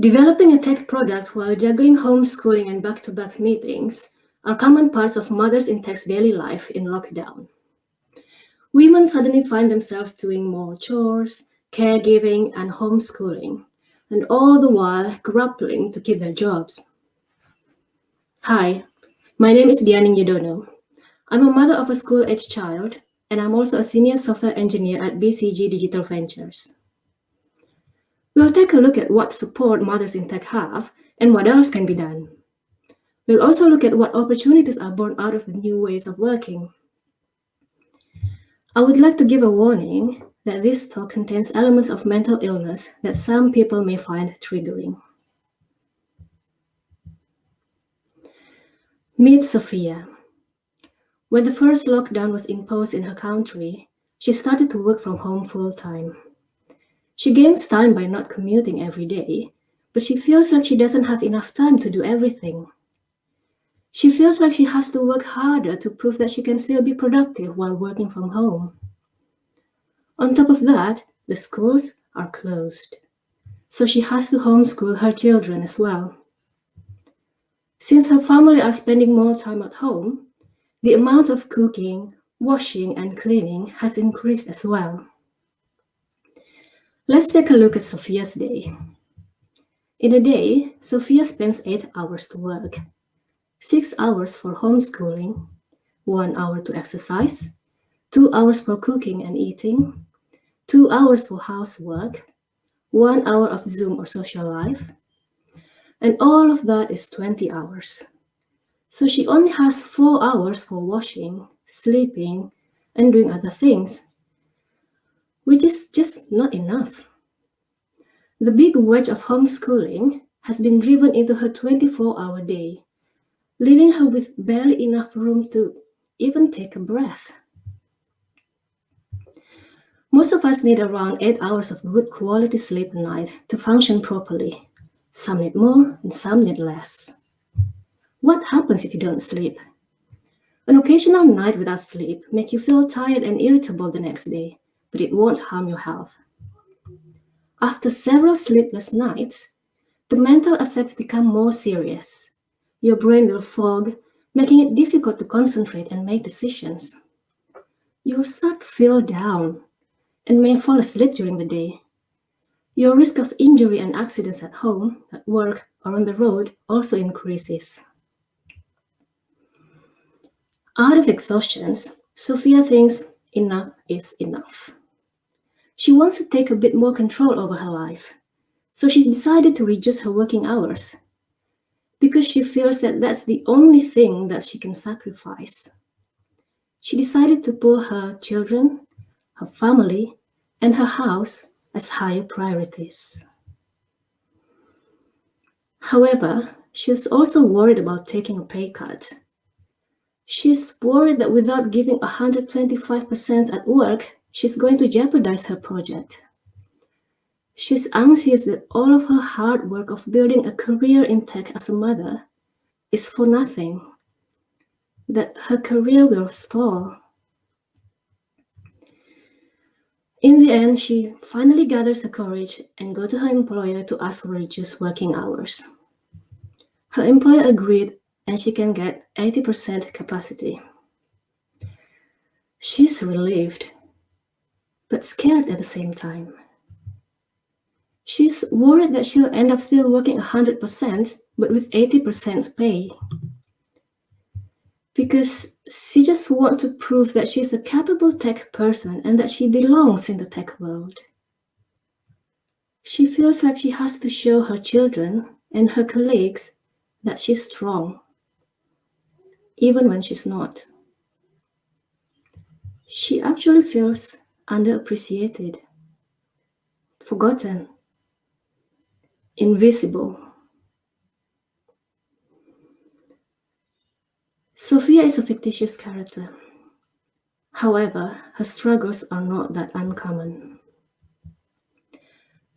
Developing a tech product while juggling homeschooling and back-to-back meetings are common parts of mothers in tech's daily life in lockdown. Women suddenly find themselves doing more chores, caregiving, and homeschooling, and all the while grappling to keep their jobs. Hi, my name is Dianing Yudono. I'm a mother of a school-age child, and I'm also a senior software engineer at BCG Digital Ventures. We'll take a look at what support mothers in tech have and what else can be done. We'll also look at what opportunities are born out of the new ways of working. I would like to give a warning that this talk contains elements of mental illness that some people may find triggering. Meet Sophia. When the first lockdown was imposed in her country, she started to work from home full-time. She gains time by not commuting every day, but she feels like she doesn't have enough time to do everything. She feels like she has to work harder to prove that she can still be productive while working from home. On top of that, the schools are closed, so she has to homeschool her children as well. Since her family are spending more time at home, the amount of cooking, washing, and cleaning has increased as well. Let's take a look at Sophia's day. In a day, Sophia spends 8 hours to work, 6 hours for homeschooling, 1 hour to exercise, 2 hours for cooking and eating, 2 hours for housework, 1 hour of Zoom or social life, and all of that is 20 hours. So she only has 4 hours for washing, sleeping, and doing other things, which is just not enough. The big wedge of homeschooling has been driven into her 24-hour day, leaving her with barely enough room to even take a breath. Most of us need around 8 hours of good quality sleep a night to function properly. Some need more and some need less. What happens if you don't sleep? An occasional night without sleep makes you feel tired and irritable the next day, but it won't harm your health. After several sleepless nights, the mental effects become more serious. Your brain will fog, making it difficult to concentrate and make decisions. You will start to feel down and may fall asleep during the day. Your risk of injury and accidents at home, at work, or on the road also increases. Out of exhaustion, Sophia thinks enough is enough. She wants to take a bit more control over her life, so she decided to reduce her working hours because she feels that that's the only thing that she can sacrifice. She decided to put her children, her family, and her house as higher priorities. However, she's also worried about taking a pay cut. She's worried that without giving 125% at work, she's going to jeopardize her project. She's anxious that all of her hard work of building a career in tech as a mother is for nothing, that her career will stall. In the end, she finally gathers her courage and goes to her employer to ask for reduced working hours. Her employer agreed and she can get 80% capacity. She's relieved, but scared at the same time. She's worried that she'll end up still working 100%, but with 80% pay. Because she just wants to prove that she's a capable tech person and that she belongs in the tech world. She feels like she has to show her children and her colleagues that she's strong, even when she's not. She actually feels underappreciated, forgotten, invisible. Sophia is a fictitious character. However, her struggles are not that uncommon.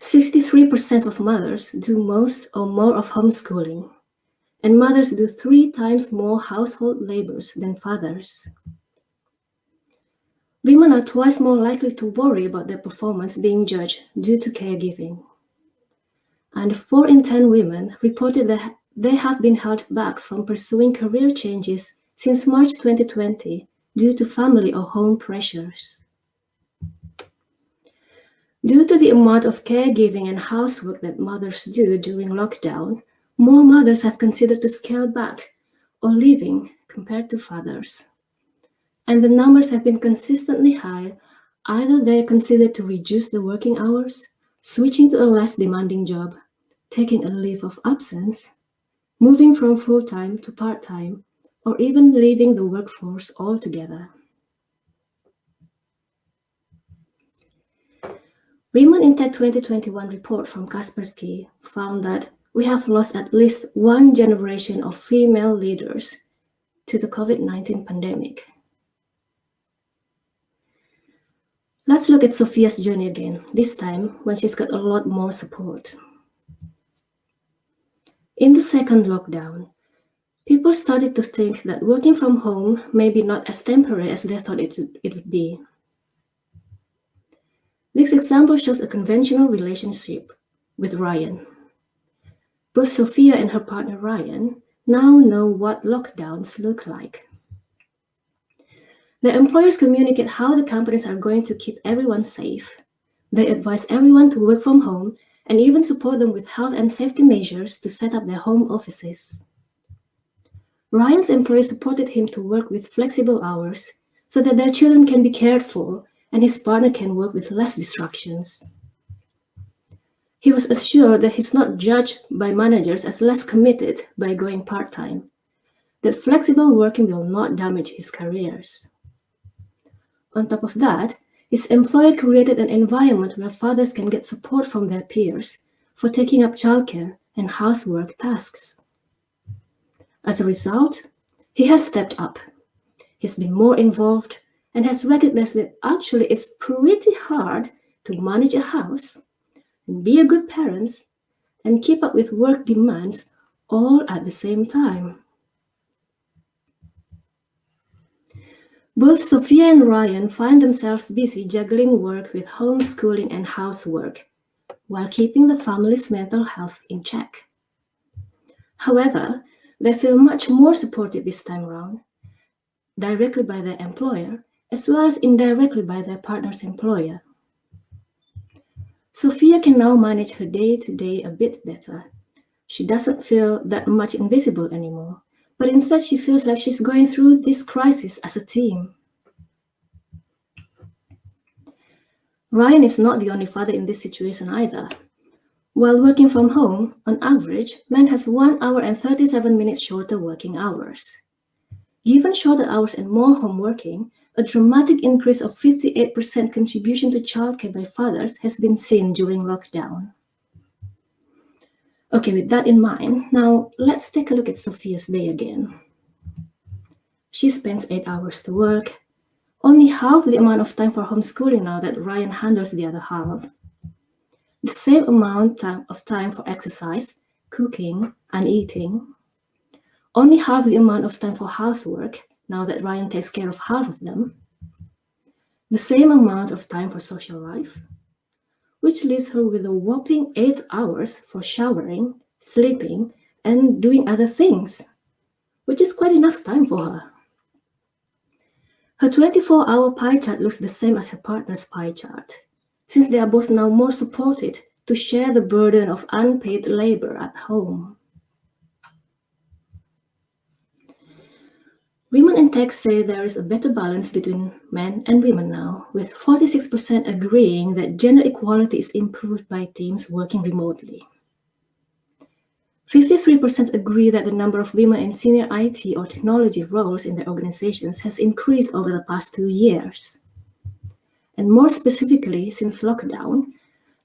63% of mothers do most or more of homeschooling, and mothers do 3 times more household labors than fathers. Women are twice more likely to worry about their performance being judged due to caregiving. and 4 in 10 women reported that they have been held back from pursuing career changes since March 2020 due to family or home pressures. Due to the amount of caregiving and housework that mothers do during lockdown, more mothers have considered to scale back or leaving compared to fathers. And the numbers have been consistently high. Either they consider to reduce the working hours, switching to a less demanding job, taking a leave of absence, moving from full-time to part-time, or even leaving the workforce altogether. Women in Tech 2021 report from Kaspersky found that we have lost at least one generation of female leaders to the COVID-19 pandemic. Let's look at Sophia's journey again, this time when she's got a lot more support. In the second lockdown, people started to think that working from home may be not as temporary as they thought it would be. This example shows a conventional relationship with Ryan. Both Sophia and her partner Ryan now know what lockdowns look like. The employers communicate how the companies are going to keep everyone safe. They advise everyone to work from home and even support them with health and safety measures to set up their home offices. Ryan's employer supported him to work with flexible hours so that their children can be cared for and his partner can work with less distractions. He was assured that he's not judged by managers as less committed by going part-time, that flexible working will not damage his careers. On top of that, his employer created an environment where fathers can get support from their peers for taking up childcare and housework tasks. As a result, he has stepped up. He's been more involved and has recognized that actually it's pretty hard to manage a house, and be a good parent, and keep up with work demands all at the same time. Both Sophia and Ryan find themselves busy juggling work with homeschooling and housework, while keeping the family's mental health in check. However, they feel much more supported this time around, directly by their employer, as well as indirectly by their partner's employer. Sophia can now manage her day-to-day a bit better. She doesn't feel that much invisible anymore, but instead she feels like she's going through this crisis as a team. Ryan is not the only father in this situation either. While working from home, on average, man has 1 hour and 37 minutes shorter working hours. Given shorter hours and more home working, a dramatic increase of 58% contribution to childcare by fathers has been seen during lockdown. Okay, with that in mind, now let's take a look at Sophia's day again. She spends 8 hours to work, only half the amount of time for homeschooling now that Ryan handles the other half. The same amount of time for exercise, cooking, and eating. Only half the amount of time for housework now that Ryan takes care of half of them. The same amount of time for social life, which leaves her with a whopping 8 hours for showering, sleeping, and doing other things, which is quite enough time for her. Her 24-hour pie chart looks the same as her partner's pie chart, since they are both now more supported to share the burden of unpaid labor at home. Women in tech say there is a better balance between men and women now, with 46% agreeing that gender equality is improved by teams working remotely. 53% agree that the number of women in senior IT or technology roles in their organizations has increased over the past 2 years. And more specifically, since lockdown,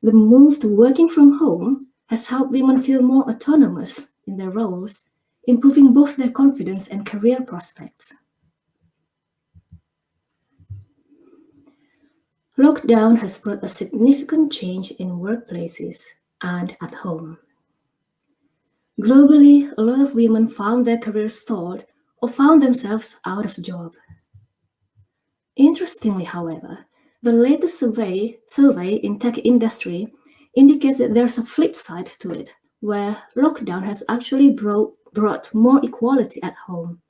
the move to working from home has helped women feel more autonomous in their roles, improving both their confidence and career prospects. Lockdown has brought a significant change in workplaces and at home. Globally, a lot of women found their careers stalled or found themselves out of job. Interestingly, however, the latest survey in tech industry indicates that there's a flip side to it, where lockdown has actually brought more equality at home,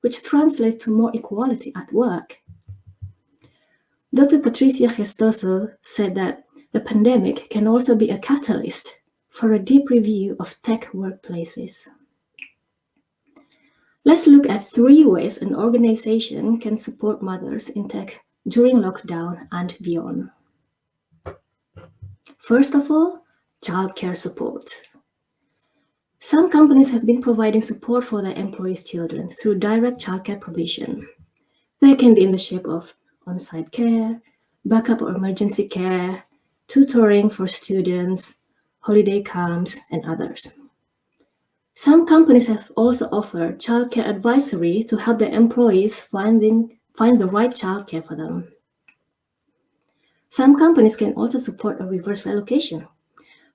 which translates to more equality at work. Dr. Patricia Gestoso said that the pandemic can also be a catalyst for a deep review of tech workplaces. Let's look at 3 ways an organization can support mothers in tech during lockdown and beyond. First of all, childcare support. Some companies have been providing support for their employees' children through direct childcare provision. They can be in the shape of on-site care, backup or emergency care, tutoring for students, holiday camps, and others. Some companies have also offered childcare advisory to help their employees find the right childcare for them. Some companies can also support a reverse relocation,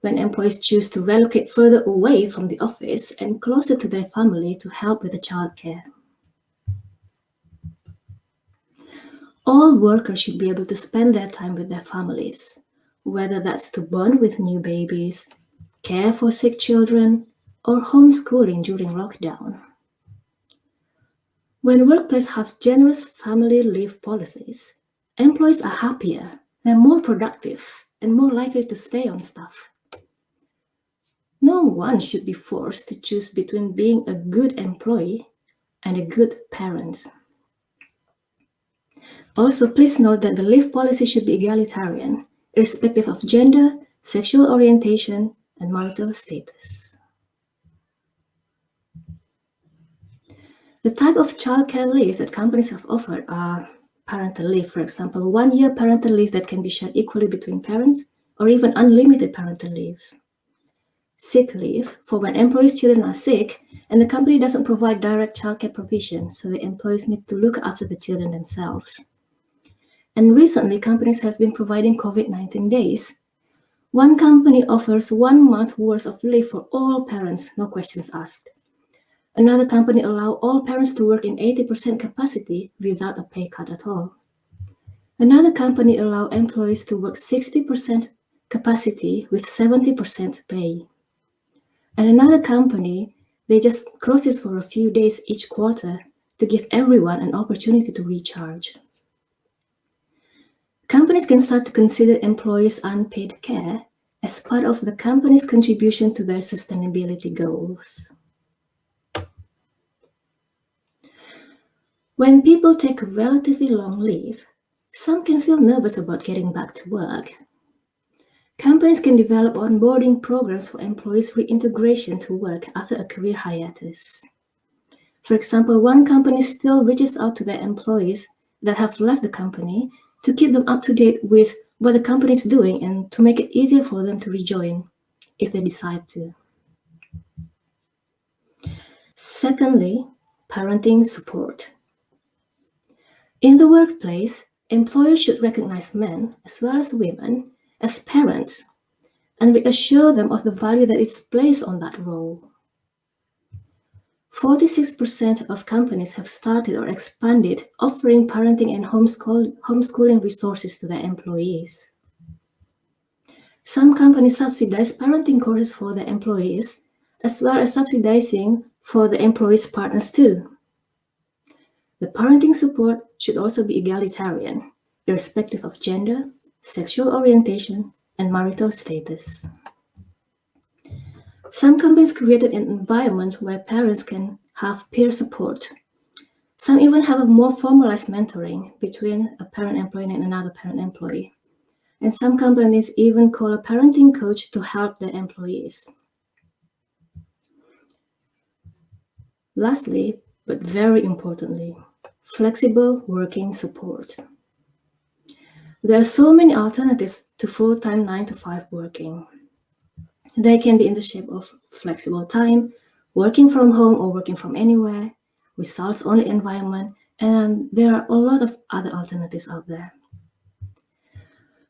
when employees choose to relocate further away from the office and closer to their family to help with the childcare. All workers should be able to spend their time with their families, whether that's to bond with new babies, care for sick children, or homeschooling during lockdown. When workplaces have generous family leave policies, employees are happier, they're more productive, and more likely to stay on staff. No one should be forced to choose between being a good employee and a good parent. Also, please note that the leave policy should be egalitarian, irrespective of gender, sexual orientation, and marital status. The type of childcare leave that companies have offered are parental leave, for example, 1 year parental leave that can be shared equally between parents, or even unlimited parental leaves. Sick leave for when employees' children are sick and the company doesn't provide direct childcare provision, so the employees need to look after the children themselves. And recently, companies have been providing COVID-19 days. One company offers 1 month worth of leave for all parents, no questions asked. Another company allows all parents to work in 80% capacity without a pay cut at all. Another company allows employees to work 60% capacity with 70% pay. And another company, they just closes for a few days each quarter to give everyone an opportunity to recharge. Companies can start to consider employees' unpaid care as part of the company's contribution to their sustainability goals. When people take a relatively long leave, some can feel nervous about getting back to work. Companies can develop onboarding programs for employees' reintegration to work after a career hiatus. For example, one company still reaches out to their employees that have left the company to keep them up to date with what the company is doing and to make it easier for them to rejoin if they decide to. Secondly, parenting support. In the workplace, employers should recognize men as well as women as parents and reassure them of the value that is placed on that role. 46% of companies have started or expanded offering parenting and homeschooling resources to their employees. Some companies subsidize parenting courses for their employees, as well as subsidizing for the employees' partners too. The parenting support should also be egalitarian, irrespective of gender, sexual orientation, and marital status. Some companies created an environment where parents can have peer support. Some even have a more formalized mentoring between a parent employee and another parent employee. And some companies even call a parenting coach to help their employees. Lastly, but very importantly, flexible working support. There are so many alternatives to full-time 9-to-5 working. They can be in the shape of flexible time, working from home or working from anywhere, results-only environment, and there are a lot of other alternatives out there.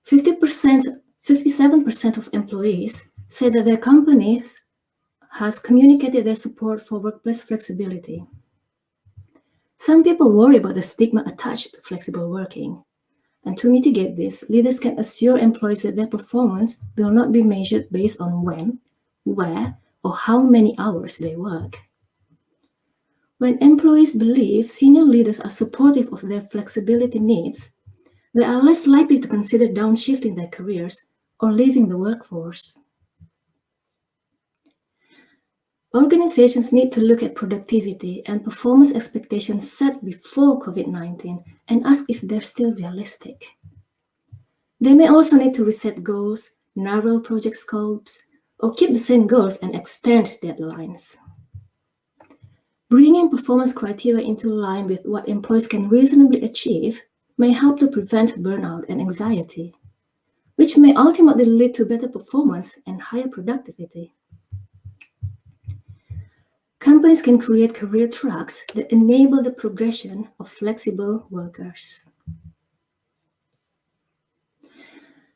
57% of employees say that their company has communicated their support for workplace flexibility. Some people worry about the stigma attached to flexible working, And to mitigate this, leaders can assure employees that their performance will not be measured based on when, where, or how many hours they work. When employees believe senior leaders are supportive of their flexibility needs, they are less likely to consider downshifting their careers or leaving the workforce. Organizations need to look at productivity and performance expectations set before COVID-19 and ask if they're still realistic. They may also need to reset goals, narrow project scopes, or keep the same goals and extend deadlines. Bringing performance criteria into line with what employees can reasonably achieve may help to prevent burnout and anxiety, which may ultimately lead to better performance and higher productivity. Companies can create career tracks that enable the progression of flexible workers.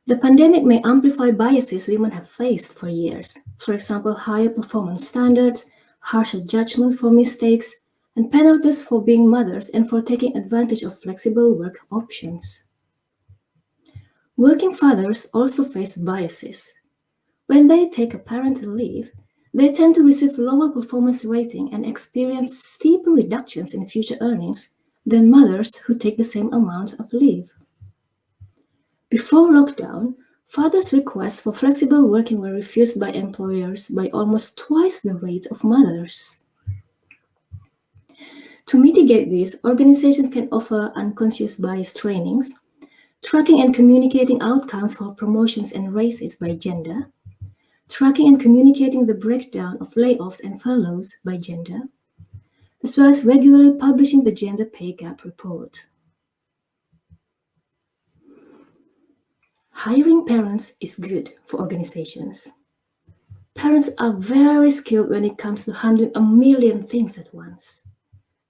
The pandemic may amplify biases women have faced for years. For example, higher performance standards, harsher judgments for mistakes, and penalties for being mothers and for taking advantage of flexible work options. Working fathers also face biases. When they take a parental leave, they tend to receive lower performance rating and experience steeper reductions in future earnings than mothers who take the same amount of leave. Before lockdown, fathers' requests for flexible working were refused by employers by almost twice the rate of mothers. To mitigate this, organizations can offer unconscious bias trainings, tracking and communicating outcomes for promotions and raises by gender, tracking and communicating the breakdown of layoffs and furloughs by gender, as well as regularly publishing the gender pay gap report. Hiring parents is good for organizations. Parents are very skilled when it comes to handling a million things at once.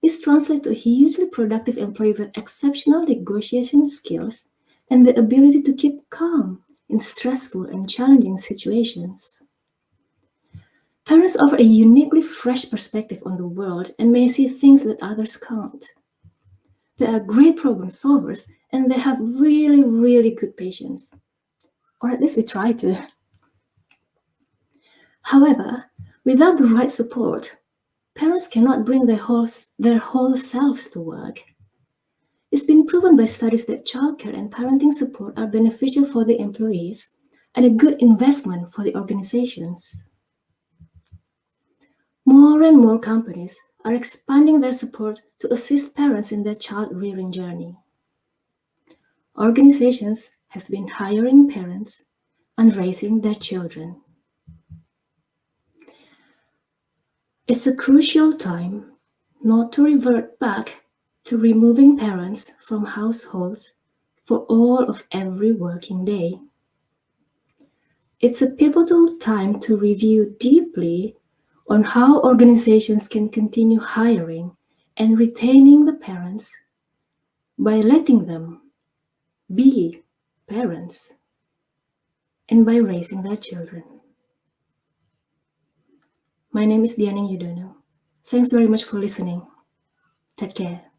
This translates to a hugely productive employee with exceptional negotiation skills and the ability to keep calm in stressful and challenging situations. Parents offer a uniquely fresh perspective on the world and may see things that others can't. They are great problem solvers and they have really, really good patience. Or at least we try to. However, without the right support, parents cannot bring their whole selves to work. It's been proven by studies that childcare and parenting support are beneficial for the employees and a good investment for the organizations. More and more companies are expanding their support to assist parents in their child-rearing journey. Organizations have been hiring parents and raising their children. It's a crucial time not to revert back to removing parents from households for all of every working day. It's a pivotal time to review deeply on how organizations can continue hiring and retaining the parents by letting them be parents and by raising their children. My name is Dianing Yudono. Thanks very much for listening. Take care.